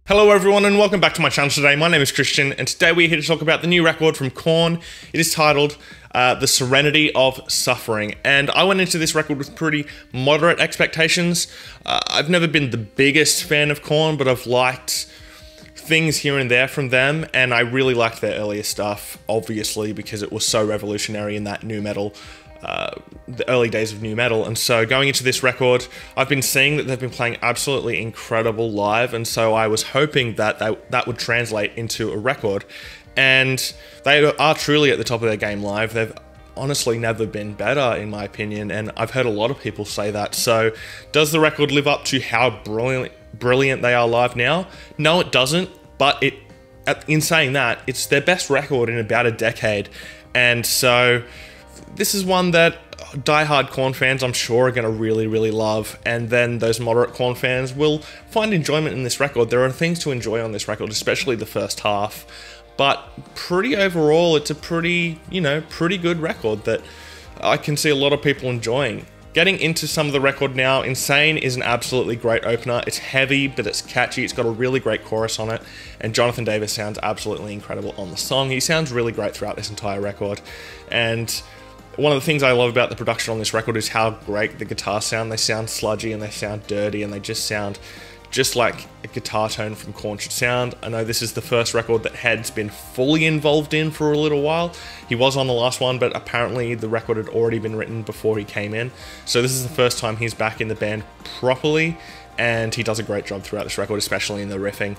Hello everyone and welcome back to my channel today. My name is Christian and today we're here to talk about the new record from Korn. It is titled The Serenity of Suffering, and I went into this record with pretty moderate expectations. I've never been the biggest fan of Korn, but I've liked things here and there from them, and I really liked their earlier stuff, obviously, because it was so revolutionary in that new metal, the early days of new metal. And so going into this record, I've been seeing that they've been playing absolutely incredible live, and so I was hoping that that would translate into a record, and they are truly at the top of their game live. They've honestly never been better, in my opinion, and I've heard a lot of people say that. So does the record live up to how brilliant they are live now? No, it doesn't, but in saying that, it's their best record in about a decade, and so this is one that die-hard Korn fans, I'm sure, are going to really love, and then those moderate Korn fans will find enjoyment in this record. There are things to enjoy on this record, especially the first half, but pretty overall, it's a pretty good record that I can see a lot of people enjoying. Getting into some of the record now, Insane is an absolutely great opener. It's heavy, but it's catchy. It's got a really great chorus on it, and Jonathan Davis sounds absolutely incredible on the song. He sounds really great throughout this entire record, and one of the things I love about the production on this record is how great the guitars sound. They sound sludgy and they sound dirty, and they just sound just like a guitar tone from Korn should sound. I know this is the first record that Head's been fully involved in for a little while. He was on the last one, but apparently the record had already been written before he came in. So this is the first time he's back in the band properly, and he does a great job throughout this record, especially in the riffing.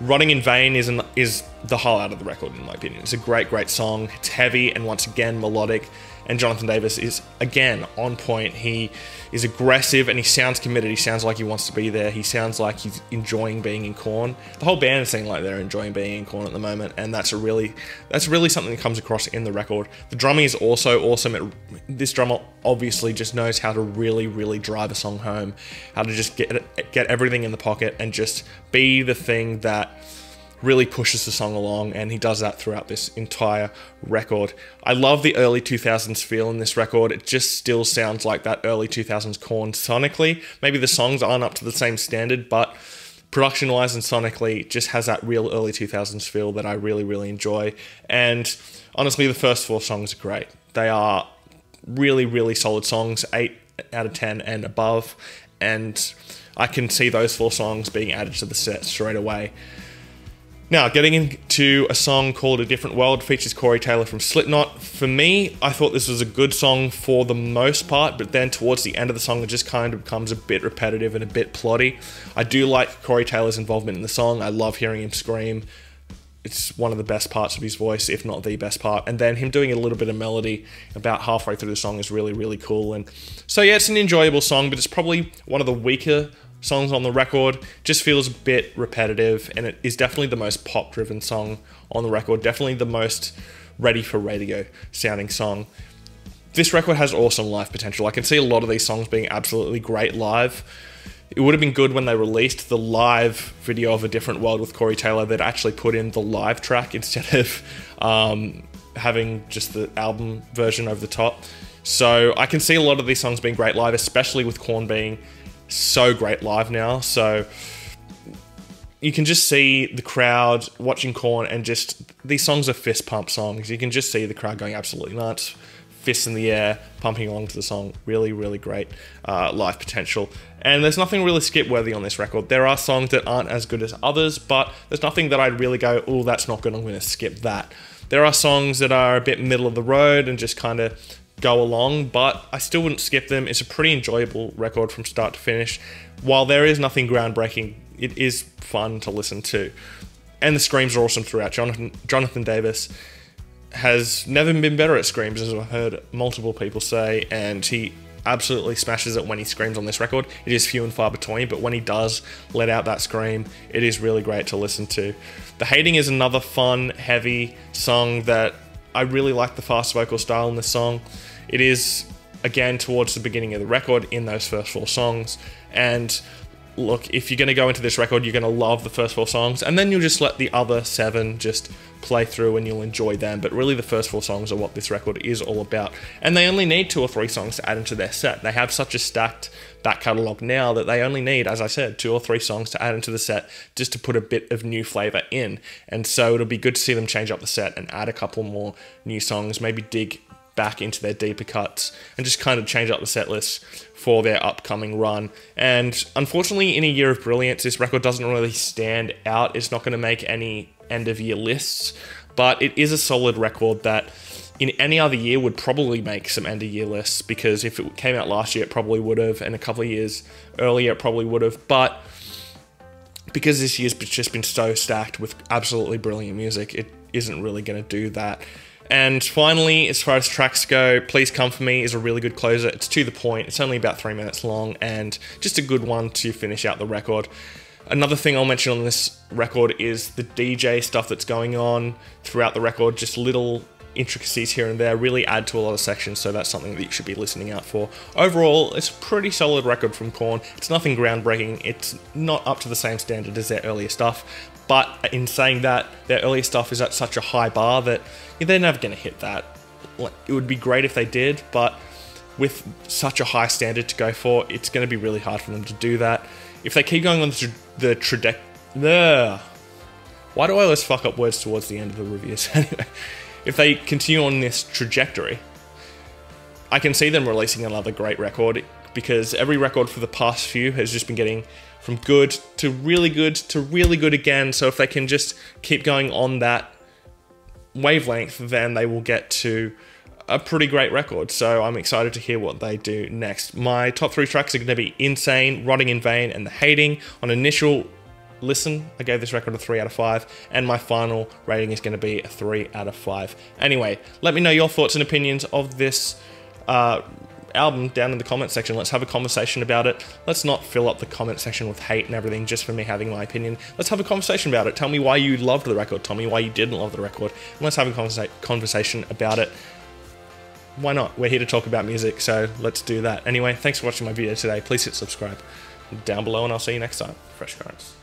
Running in Vain is the highlight of the record, in my opinion. It's a great song. It's heavy and once again melodic, and Jonathan Davis is again on point. He is aggressive and he sounds committed. He sounds like he wants to be there. He sounds like he's enjoying being in Korn. The whole band is saying like they're enjoying being in Korn at the moment, and that's really something that comes across in the record. The drumming is also awesome. This drummer obviously just knows how to really drive a song home, how to just get everything in the pocket and just be the thing that really pushes the song along, and he does that throughout this entire record. I love the early 2000s feel in this record. It just still sounds like that early 2000s Korn sonically. Maybe the songs aren't up to the same standard, but production-wise and sonically, it just has that real early 2000s feel that I really enjoy. And honestly, the first 4 songs are great. They are really solid songs, 8 out of 10 and above, and I can see those 4 songs being added to the set straight away. Now, getting into a song called A Different World, features Corey Taylor from Slipknot. For me, I thought this was a good song for the most part, but then towards the end of the song, it just kind of becomes a bit repetitive and a bit plotty. I do like Corey Taylor's involvement in the song. I love hearing him scream. It's one of the best parts of his voice, if not the best part. And then him doing a little bit of melody about halfway through the song is really cool. And so yeah, it's an enjoyable song, but it's probably one of the weaker songs on the record. Just feels a bit repetitive, and it is definitely the most pop-driven song on the record. Definitely the most ready for radio sounding song. This record has awesome live potential. I can see a lot of these songs being absolutely great live. It would have been good when they released the live video of A Different World with Corey Taylor that actually put in the live track instead of having just the album version over the top. So I can see a lot of these songs being great live, especially with Korn being so great live now. So you can just see the crowd watching Korn, and just these songs are fist pump songs. You can just see the crowd going absolutely nuts, fists in the air, pumping along to the song. Really great live potential. And there's nothing really skip worthy on this record. There are songs that aren't as good as others, but there's nothing that I'd really go, oh, that's not good, I'm going to skip that. There are songs that are a bit middle of the road and just kind of go along, but I still wouldn't skip them. It's a pretty enjoyable record from start to finish. While there is nothing groundbreaking, it is fun to listen to. And the screams are awesome throughout. Jonathan Davis has never been better at screams, as I've heard multiple people say, and he absolutely smashes it when he screams on this record. It is few and far between, but when he does let out that scream, it is really great to listen to. The Hating is another fun, heavy song that I really like the fast vocal style in this song. It is, again, towards the beginning of the record in those first 4 songs, and look, if you're going to go into this record, you're going to love the first 4 songs, and then you'll just let the other 7 just play through and you'll enjoy them. But really the first 4 songs are what this record is all about. And they only need 2 or 3 songs to add into their set. They have such a stacked back catalogue now that they only need, as I said, 2 or 3 songs to add into the set just to put a bit of new flavour in. And so it'll be good to see them change up the set and add a couple more new songs, maybe dig back into their deeper cuts and just kind of change up the set list for their upcoming run. And unfortunately, in a year of brilliance, this record doesn't really stand out. It's not going to make any end of year lists, but it is a solid record that in any other year would probably make some end of year lists, because if it came out last year, it probably would have, and a couple of years earlier, it probably would have. But because this year's just been so stacked with absolutely brilliant music, it isn't really going to do that. And finally, as far as tracks go, Please Come For Me is a really good closer. It's to the point, it's only about 3 minutes long, and just a good one to finish out the record. Another thing I'll mention on this record is the DJ stuff that's going on throughout the record. Just little intricacies here and there really add to a lot of sections, so that's something that you should be listening out for. Overall, it's a pretty solid record from Korn. It's nothing groundbreaking, it's not up to the same standard as their earlier stuff, but in saying that, their earlier stuff is at such a high bar that they're never going to hit that. It would be great if they did, but with such a high standard to go for, it's going to be really hard for them to do that. If they keep going on the trajectory... Why do I always fuck up words towards the end of the reviews? Anyway, if they continue on this trajectory, I can see them releasing another great record, because every record for the past few has just been getting from good to really good to really good again. So if they can just keep going on that wavelength, then they will get to a pretty great record. So I'm excited to hear what they do next. My top 3 tracks are going to be Insane, Rotting in Vain, and The Hating. On initial listen, I gave this record a 3 out of 5, and my final rating is going to be a 3 out of 5. Anyway, let me know your thoughts and opinions of this album down in the comment section. Let's have a conversation about it. Let's not fill up the comment section with hate and everything just for me having my opinion. Let's have a conversation about it. Tell me why you loved the record. Tell me why you didn't love the record. And let's have a conversation about it. Why not? We're here to talk about music, so let's do that. Anyway, thanks for watching my video today. Please hit subscribe down below, and I'll see you next time. Fresh Currents.